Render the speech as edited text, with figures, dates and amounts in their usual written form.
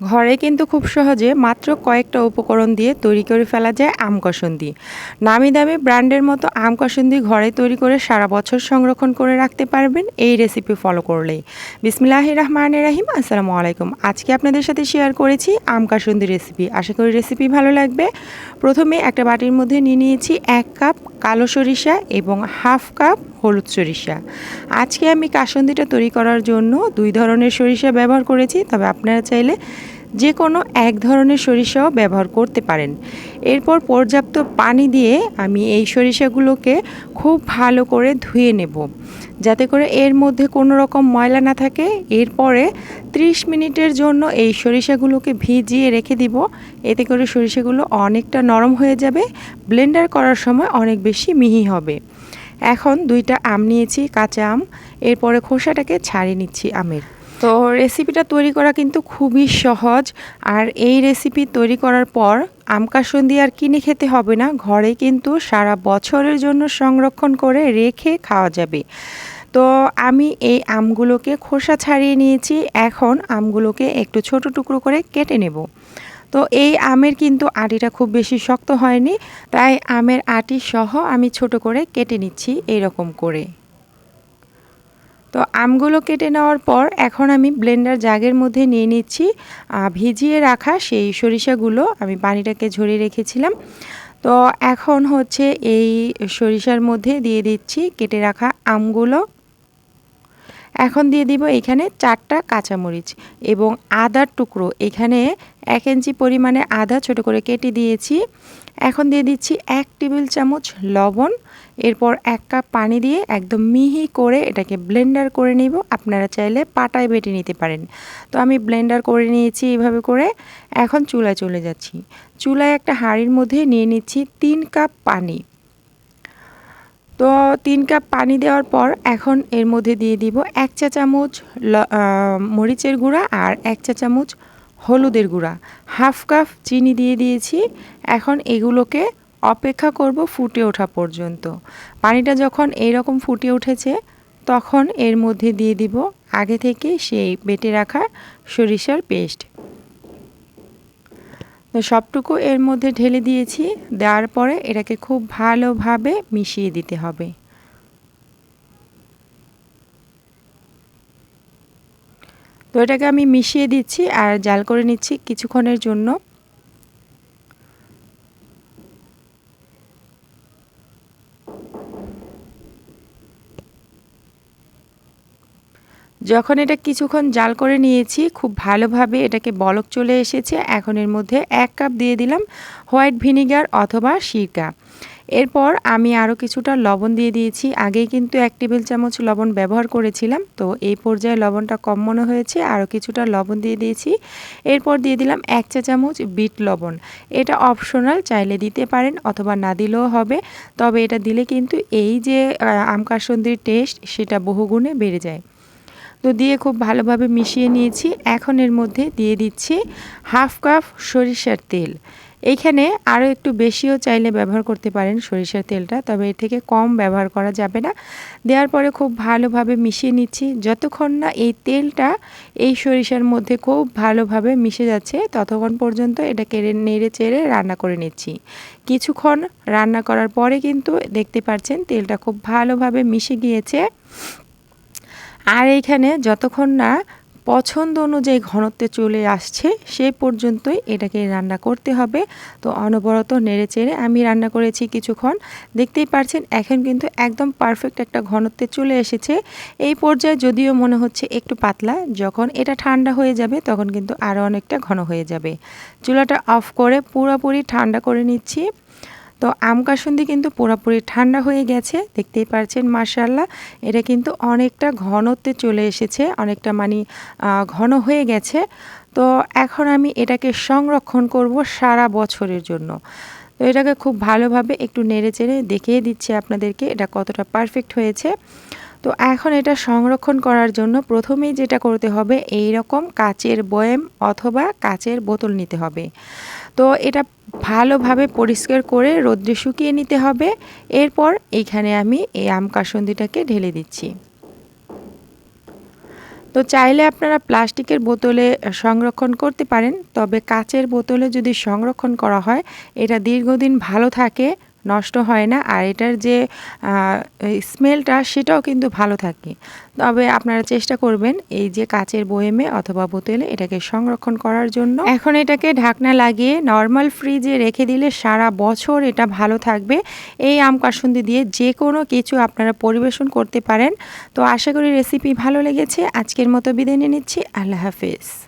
ঘরে কিন্তু খুব সহজে মাত্র কয়েকটা উপকরণ দিয়ে তৈরি করে ফেলা যায় আম কাসুন্দি। নামি দামি ব্র্যান্ডের মতো আম কাসুন্দি ঘরে তৈরি করে সারা বছর সংরক্ষণ করে রাখতে পারবেন এই রেসিপি ফলো করলেই। বিসমিল্লাহির রহমানির রহিম। আসসালামু আলাইকুম। আজকে আপনাদের সাথে শেয়ার করেছি আম কাসুন্দি রেসিপি। আশা করি রেসিপি ভালো লাগবে। প্রথমে একটা বাটির মধ্যে নিয়ে নিয়েছি 1 কাপ কালো সরিষা এবং হাফ কাপ হলুদ সরিষা। আজকে আমি কাসুন্দিটা তৈরি করার জন্য 2 ধরনের সরিষা ব্যবহার করেছি, তবে আপনারা চাইলে যে কোনো এক ধরনের সরিষাও ব্যবহার করতে পারেন। এরপর পর্যাপ্ত পানি দিয়ে আমি এই সরিষাগুলোকে খুব ভালো করে ধুয়ে নেব, যাতে করে এর মধ্যে কোনো রকম ময়লা না থাকে। এরপরে 30 মিনিটের জন্য এই সরিষাগুলোকে ভিজিয়ে রেখে দিব। এতে করে সরিষাগুলো অনেকটা নরম হয়ে যাবে, ব্লেন্ডার করার সময় অনেক বেশি মিহি হবে। এখন 2টা আম নিয়েছি, কাঁচা আম। এরপরে খোসাটাকে ছাড়িয়ে নিচ্ছি আমের। তো রেসিপিটা তৈরি করা কিন্তু খুবই সহজ। আর এই রেসিপি তৈরি করার পর আম কাসুন্দি আর কিনে খেতে হবে না, ঘরে কিন্তু সারা বছরের জন্য সংরক্ষণ করে রেখে খাওয়া যাবে। তো আমি এই আমগুলোকে খোসা ছাড়িয়ে নিয়েছি। এখন আমগুলোকে একটু ছোট টুকরো করে কেটে নেব। তো এই আমের কিন্তু আটিটা খুব বেশি শক্ত হয়নি, তাই আমের আটি সহ আমি ছোট করে কেটে নিচ্ছি এরকম করে। তো আমগুলো কেটে নেওয়ার পর এখন আমি ব্লেন্ডার জাগের মধ্যে নিয়ে নিচ্ছি ভিজিয়ে রাখা সেই সরিষাগুলো। আমি পানিটাকে ঝরিয়ে রেখেছিলাম। তো এখন হচ্ছে এই সরিষার মধ্যে দিয়ে দিচ্ছি কেটে রাখা আমগুলো। এখন দিয়ে দিব এখানে 4টা কাঁচামরিচ এবং আদার টুকরো। এখানে 1 ইঞ্চি পরিমাণে আদা ছোট করে কেটে দিয়েছি। এখন দিয়ে দিচ্ছি 1 টেবিল চামচ লবণ। এরপর 1 কাপ পানি দিয়ে একদম মিহি করে এটাকে ব্লেন্ডার করে নেব। আপনারা চাইলে পাটায় বেটে নিতে পারেন। তো আমি ব্লেন্ডার করে নিয়েছি এইভাবে করে। এখন চুলায় চলে যাচ্ছি। চুলায় একটা হাঁড়ির মধ্যে নিয়ে নিচ্ছি 3 কাপ পানি। তো 3 কাপ পানি দেওয়ার পর এখন এর মধ্যে দিয়ে দিব 1 চা চামচ মরিচের গুঁড়া আর 1 চা চামচ হলুদের গুঁড়া, হাফ কাপ চিনি দিয়ে দিয়েছি। এখন এগুলোকে অপেক্ষা করব ফুটে ওঠা পর্যন্ত। পানিটা যখন এইরকম ফুটে উঠেছে তখন এর মধ্যে দিয়ে দিব আগে থেকে সেই বেটে রাখা সরিষার পেস্ট। তো সবটুকু এর মধ্যে ঢেলে দিয়েছি। দেওয়ার পরে এটাকে খুব ভালোভাবে মিশিয়ে দিতে হবে। তো এটাকে আমি মিশিয়ে দিচ্ছি আর জাল করে নিচ্ছি কিছুক্ষণের জন্য। যখন এটা কিছুক্ষণ জাল করে নিয়েছি, খুব ভালোভাবে এটাকে বলক চলে এসেছে। এখন এর মধ্যে 1 কাপ দিয়ে দিলাম হোয়াইট ভিনিগার অথবা সিরকা। এরপর আমি আরও কিছুটা লবণ দিয়ে দিয়েছি। আগেই কিন্তু 1 টেবিল চামচ লবণ ব্যবহার করেছিলাম, তো এই পর্যায়ে লবণটা কম মনে হয়েছে, আরও কিছুটা লবণ দিয়ে দিয়েছি। এরপর দিয়ে দিলাম 1 চা চামচ বিট লবণ। এটা অপশনাল, চাইলে দিতে পারেন অথবা না দিলেও হবে, তবে এটা দিলে কিন্তু এই যে আম কাসুন্দির টেস্ট সেটা বহুগুণে বেড়ে যায়। তো দিয়ে খুব ভালোভাবে মিশিয়ে নিয়েছি। এখন এর মধ্যে দিয়ে দিচ্ছি হাফ কাপ সরিষার তেল। এইখানে আরও একটু বেশিও চাইলে ব্যবহার করতে পারেন সরিষার তেলটা, তবে এর থেকে কম ব্যবহার করা যাবে না। দেওয়ার পরে খুব ভালোভাবে মিশিয়ে নিচ্ছি। যতক্ষণ না এই তেলটা এই সরিষার মধ্যে খুব ভালোভাবে মিশে যাচ্ছে ততক্ষণ পর্যন্ত এটাকে নেড়ে চেড়ে রান্না করে নিচ্ছি। কিছুক্ষণ রান্না করার পরে কিন্তু দেখতে পাচ্ছেন তেলটা খুব ভালোভাবে মিশে গিয়েছে। আর এইখানে যতক্ষণ না পছন্দ অনুযায়ী ঘনত্বে চলে আসছে সেই পর্যন্তই এটাকে রান্না করতে হবে। তো অনবরত নেড়ে চেড়ে আমি রান্না করেছি কিছুক্ষণ। দেখতেই পাচ্ছেন এখন কিন্তু একদম পারফেক্ট একটা ঘনত্বে চলে এসেছে। এই পর্যায়ে যদিও মনে হচ্ছে একটু পাতলা, যখন এটা ঠান্ডা হয়ে যাবে তখন কিন্তু আরও অনেকটা ঘন হয়ে যাবে। চুলাটা অফ করে পুরোপুরি ঠান্ডা করে নিচ্ছি। তো আম কাসুন্দি কিন্তু পুরোপুরি ঠান্ডা হয়ে গেছে। দেখতেই পাচ্ছেন মাশাআল্লাহ এটা কিন্তু অনেকটা ঘনত্বে চলে এসেছে, অনেকটা ঘন হয়ে গেছে। তো এখন আমি এটাকে সংরক্ষণ করব সারা বছরের জন্য। তো এটাকে খুব ভালোভাবে একটু নেড়ে চেড়ে দেখিয়ে দিচ্ছি আপনাদেরকে এটা কতটা পারফেক্ট হয়েছে। তো এখন এটা সংরক্ষণ করার জন্য প্রথমেই যেটা করতে হবে, এই রকম কাচের বয়াম অথবা কাচের বোতল নিতে হবে। তো এটা ভালোভাবে পরিষ্কার করে রোদ্রে শুকিয়ে নিতে হবে। এরপর এইখানে আমি এই আম কাসুন্দিটাকে ঢেলে দিচ্ছি। তো চাইলে আপনারা প্লাস্টিকের বোতলে সংরক্ষণ করতে পারেন, তবে কাচের বোতলে যদি সংরক্ষণ করা হয় এটা দীর্ঘদিন ভালো থাকে, নষ্ট হয় না, আর এটার যে স্মেলটা সেটাও কিন্তু ভালো থাকে। তবে আপনারা চেষ্টা করবেন এই যে কাচের বয়ামে অথবা বোতলে এটাকে সংরক্ষণ করার জন্য। এখন এটাকে ঢাকনা লাগিয়ে নর্মাল ফ্রিজে রেখে দিলে সারা বছর এটা ভালো থাকবে। এই আম কাসুন্দি দিয়ে যে কোনো কিছু আপনারা পরিবেশন করতে পারেন। তো আশা করি রেসিপি ভালো লেগেছে। আজকের মতো বিদায় নিয়ে নিচ্ছি। আল্লাহ হাফেজ।